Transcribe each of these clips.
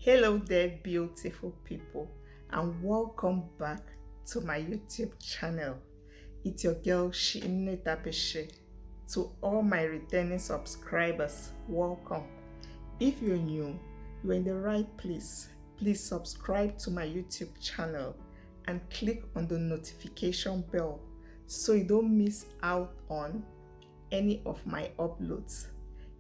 Hello there, beautiful people, and welcome back to my YouTube channel. It's your girl Shienwi Tapisi. To all my returning subscribers, welcome. If you're new, you're in the right place. Please subscribe to my YouTube channel and click on the notification bell so you don't miss out on any of my uploads.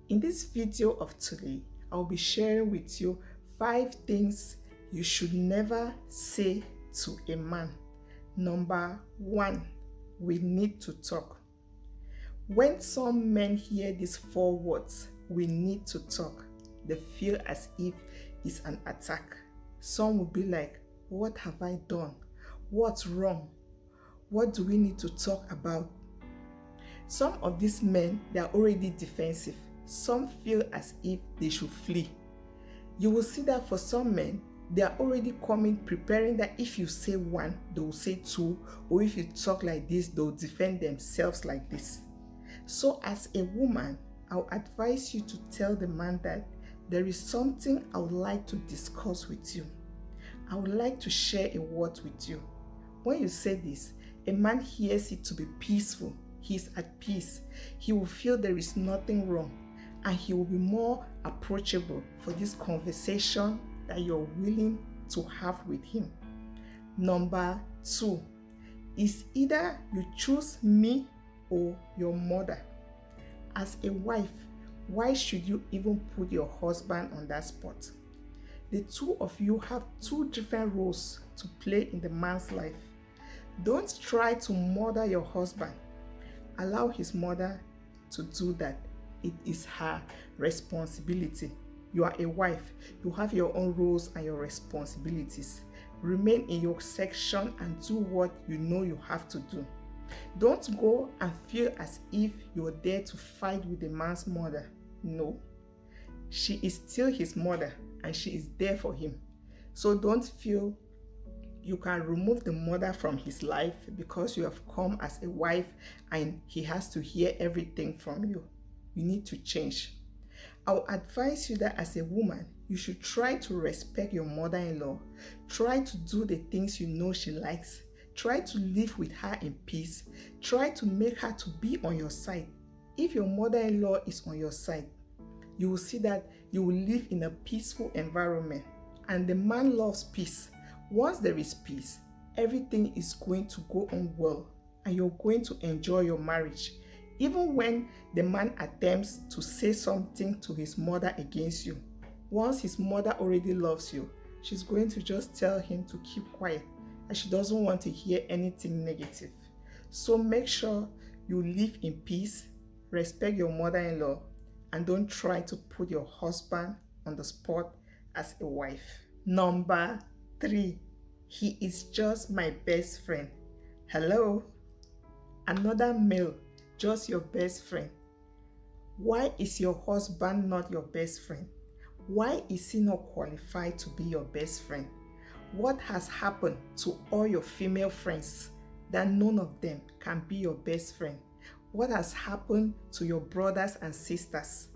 In this video of today, I'll be sharing with you 5 things you should never say to a man. Number 1, we need to talk. When some men hear these 4 words, we need to talk, they feel as if it's an attack. Some will be like, what have I done? What's wrong? What do we need to talk about? Some of these men, they are already defensive. Some feel as if they should flee. You will see that for some men, they are already coming preparing that if you say 1, they will say 2, or if you talk like this, they will defend themselves like this. So as a woman, I'll advise you to tell the man that there is something I would like to discuss with you. I would like to share a word with you. When you say this, a man hears it to be peaceful. He is at peace. He will feel there is nothing wrong, and he will be more approachable for this conversation that you're willing to have with him. Number 2 is either you choose me or your mother. As a wife, why should you even put your husband on that spot? The two of you have 2 different roles to play in the man's life. Don't try to mother your husband. Allow his mother to do that. It is her responsibility. You are a wife. You have your own roles and your responsibilities. Remain in your section and do what you know you have to do. Don't go and feel as if you're there to fight with the man's mother. No. She is still his mother and she is there for him. So don't feel you can remove the mother from his life because you have come as a wife and he has to hear everything from you. You need to change. I'll advise you that as a woman, you should try to respect your mother-in-law. Try to do the things you know she likes. Try to live with her in peace. Try to make her to be on your side. If your mother-in-law is on your side, you will see that you will live in a peaceful environment. And the man loves peace. Once there is peace, everything is going to go on well and you're going to enjoy your marriage. Even when the man attempts to say something to his mother against you, once his mother already loves you, she's going to just tell him to keep quiet and she doesn't want to hear anything negative. So make sure you live in peace, respect your mother-in-law, and don't try to put your husband on the spot as a wife. Number 3, he is just my best friend. Hello? Another male, just your best friend. Why is your husband not your best friend? Why is he not qualified to be your best friend? What has happened to all your female friends that none of them can be your best friend? What has happened to your brothers and sisters?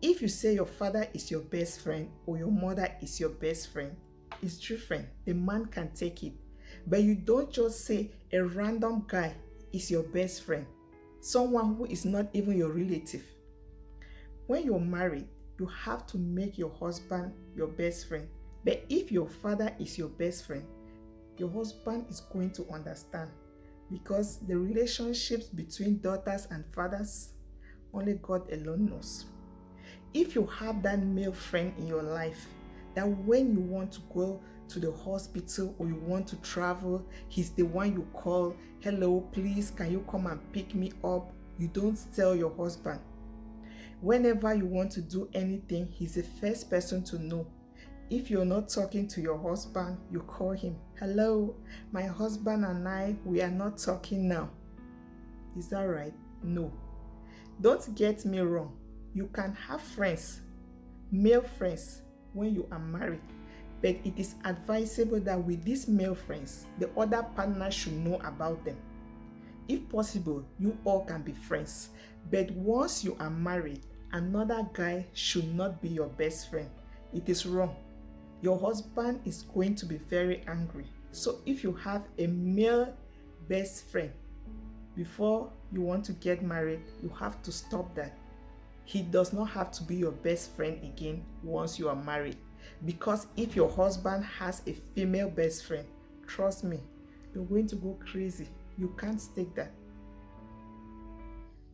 If you say your father is your best friend or your mother is your best friend, it's different. The man can take it. But you don't just say a random guy is your best friend, someone who is not even your relative. When you're married, you have to make your husband your best friend. But if your father is your best friend, your husband is going to understand, because the relationships between daughters and fathers, only God alone knows. If you have that male friend in your life, that when you want to go to the hospital or you want to travel, he's the one you call, hello, please, can you come and pick me up? You don't tell your husband. Whenever you want to do anything, he's the first person to know. If you're not talking to your husband, you call him, hello, my husband and I, we are not talking now. Is that right? No. Don't get me wrong. You can have friends, male friends, when you are married, but it is advisable that with these male friends, the other partner should know about them. If possible, you all can be friends, but once you are married, another guy should not be your best friend. It is wrong. your husband is going to be very angry. So if you have a male best friend, before you want to get married, you have to stop that. He does not have to be your best friend again once you are married. Because if your husband has a female best friend, trust me, you're going to go crazy. You can't take that.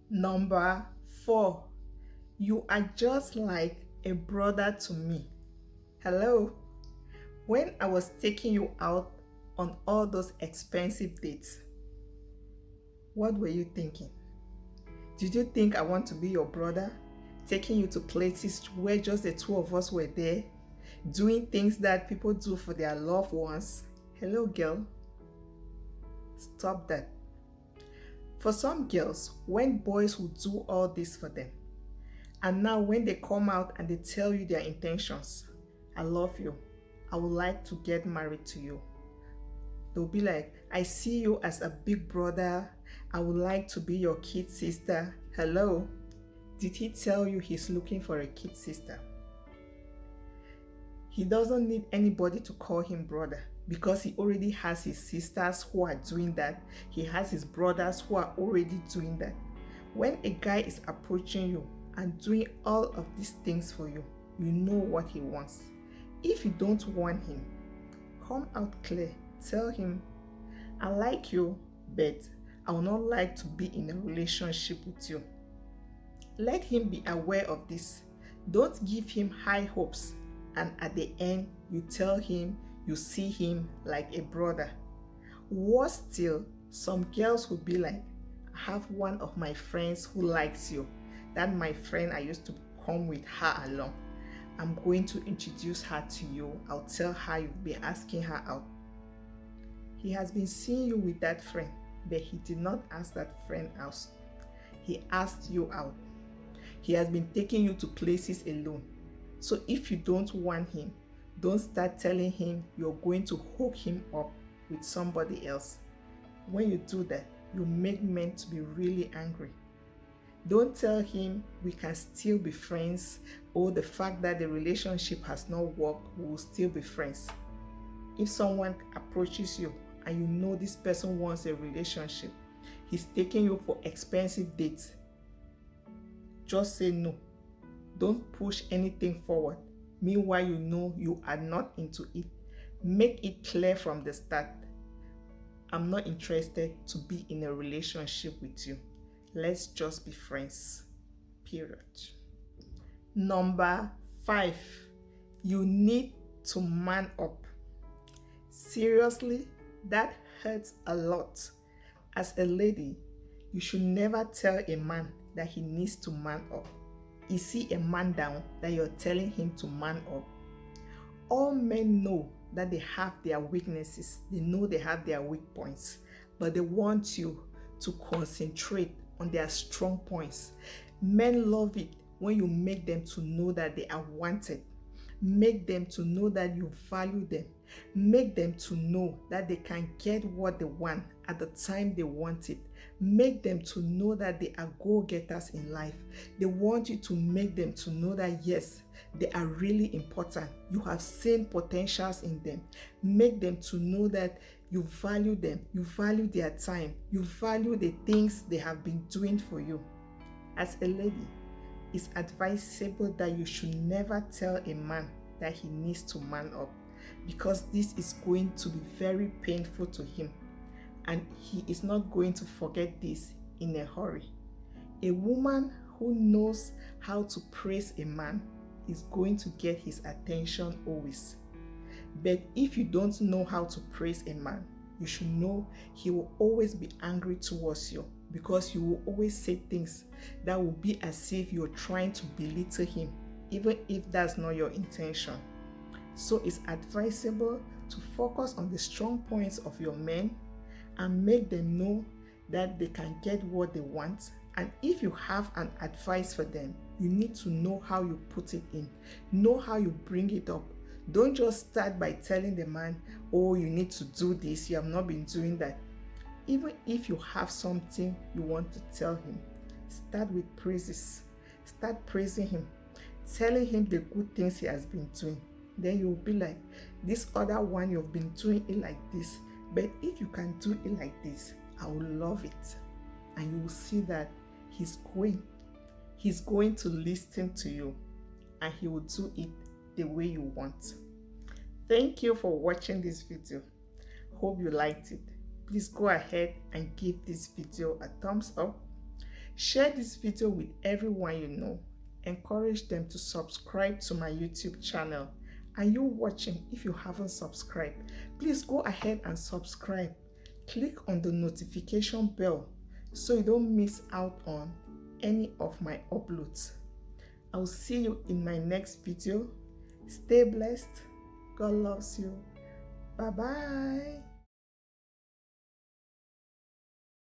Number 4, you are just like a brother to me. Hello? When I was taking you out on all those expensive dates, what were you thinking? Did you think I want to be your brother, taking you to places where just the two of us were there, doing things that people do for their loved ones? Hello, girl. Stop that. For some girls, when boys will do all this for them, and now when they come out and they tell you their intentions, I love you, I would like to get married to you, they'll be like, I see you as a big brother, I would like to be your kid sister. Hello? Did he tell you he's looking for a kid sister? He doesn't need anybody to call him brother, because he already has his sisters who are doing that. He has his brothers who are already doing that. When a guy is approaching you and doing all of these things for you, you know what he wants. If you don't want him, come out clear. Tell him, I like you, but I would not like to be in a relationship with you. Let him be aware of this. Don't give him high hopes, and at the end, you tell him you see him like a brother. Worse still, some girls will be like, I have one of my friends who likes you. That my friend, I used to come with her along. I'm going to introduce her to you. I'll tell her you'll be asking her out. He has been seeing you with that friend, but he did not ask that friend out. He asked you out. He has been taking you to places alone. So if you don't want him, don't start telling him you're going to hook him up with somebody else. When you do that, you make men to be really angry. Don't tell him we can still be friends, or the fact that the relationship has not worked, we will still be friends. If someone approaches you and you know this person wants a relationship, he's taking you for expensive dates, just say no. Don't push anything forward. Meanwhile, you know you are not into it. Make it clear from the start. I'm not interested to be in a relationship with you. Let's just be friends. Period. Number 5, you need to man up. Seriously, that hurts a lot. As a lady, you should never tell a man that he needs to man up. Is he a man down that you're telling him to man up? All men know that they have their weaknesses. They know they have their weak points, but they want you to concentrate on their strong points. Men love it when you make them to know that they are wanted. Make them to know that you value them. Make them to know that they can get what they want at the time they want it. Make them to know that they are go-getters in life. They want you to make them to know that yes, they are really important. You have seen potentials in them. Make them to know that you value them. You value their time. You value the things they have been doing for you. As a lady, it's advisable that you should never tell a man that he needs to man up, because this is going to be very painful to him, and he is not going to forget this in a hurry. A woman who knows how to praise a man is going to get his attention always. But if you don't know how to praise a man, you should know he will always be angry towards you, because you will always say things that will be as if you're trying to belittle him, even if that's not your intention. So it's advisable to focus on the strong points of your men and make them know that they can get what they want. And if you have an advice for them, you need to know how you put it in, know how you bring it up. Don't just start by telling the man, oh, you need to do this, you have not been doing that. Even if you have something you want to tell him, start with praises. Start praising him, telling him the good things he has been doing. then you'll be like, this other one you've been doing it like this, but if you can do it like this, I will love it. And you will see that he's going to listen to you, and he will do it the way you want. Thank you for watching this video. Hope you liked it. Please go ahead and give this video a thumbs up. Share this video with everyone you know. Encourage them to subscribe to my YouTube channel. And you watching, if you haven't subscribed, please go ahead and subscribe. Click on the notification bell so you don't miss out on any of my uploads. I'll see you in my next video. Stay blessed. God loves you. Bye bye.